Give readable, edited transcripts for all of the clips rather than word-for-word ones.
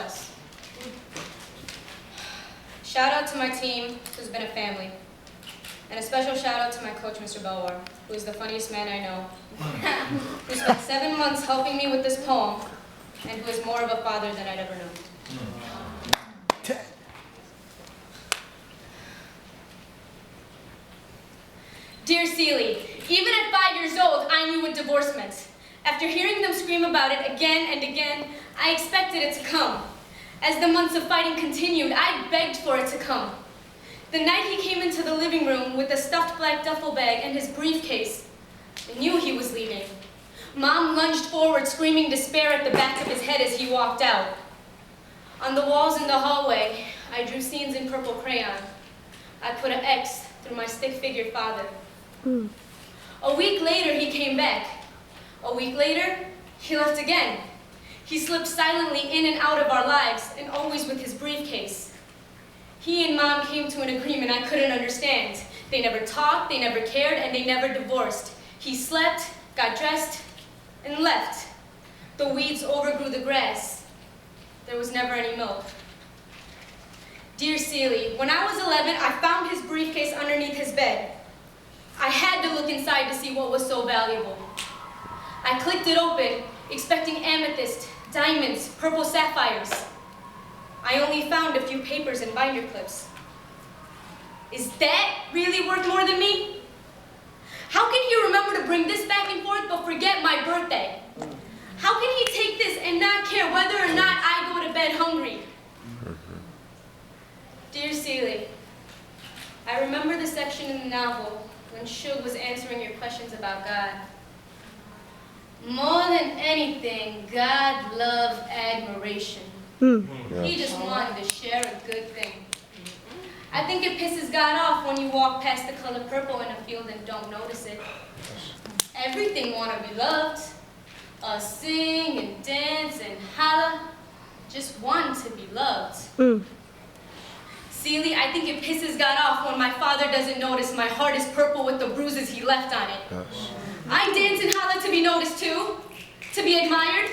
less. Shout out to my team, who's been a family. And a special shout out to my coach, Mr. Belwar, who is the funniest man I know, who spent 7 months helping me with this poem, and who is more of a father than I'd ever known. Dear Celie, even at 5 years old, I knew what divorce meant. After hearing them scream about it again and again, I expected it to come. As the months of fighting continued, I begged for it to come. The night he came into the living room with a stuffed black duffel bag and his briefcase, I knew he was leaving. Mom lunged forward, screaming despair at the back of his head as he walked out. On the walls in the hallway, I drew scenes in purple crayon. I put an X through my stick-figure father. A week later, he came back. A week later, he left again. He slipped silently in and out of our lives, and always with his briefcase. He and Mom came to an agreement I couldn't understand. They never talked, they never cared, and they never divorced. He slept, got dressed, and left. The weeds overgrew the grass. There was never any milk. Dear Celie, when I was 11, I found his briefcase underneath his bed. I had to look inside to see what was so valuable. I clicked it open, expecting amethyst, diamonds, purple sapphires. I only found a few papers and binder clips. Is that really worth more than me? How can he remember to bring this back and forth but forget my birthday? How can he take this and not care whether or not I go to bed hungry? Dear Celie, I remember the section in the novel when Shug was answering your questions about God. More than anything, God loved admiration. He just wanted to share a good thing. I think it pisses God off when you walk past the color purple in a field and don't notice it. Everything want to be loved. Sing and dance and holla. Just want to be loved. Celie, I think it pisses God off when my father doesn't notice my heart is purple with the bruises he left on it. I dance and holla to be noticed too, to be admired,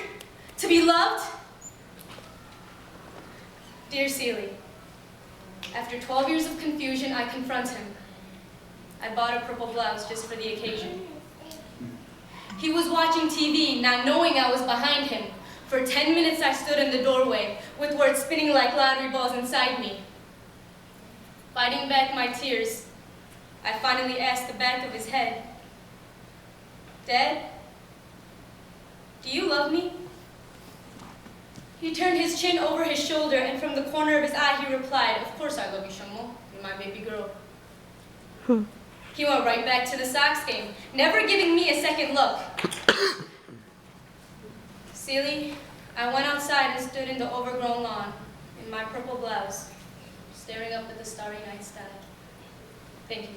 to be loved. Dear Celie, after 12 years of confusion, I confront him. I bought a purple blouse just for the occasion. He was watching TV, not knowing I was behind him. For 10 minutes I stood in the doorway, with words spinning like lottery balls inside me. Fighting back my tears, I finally asked the back of his head, Dad, do you love me? He turned his chin over his shoulder, and from the corner of his eye he replied, of course I love you, Shamo. You're my baby girl. He went right back to the Sox game, never giving me a second look. Celie, I went outside and stood in the overgrown lawn, in my purple blouse, staring up at the starry night sky. Thank you.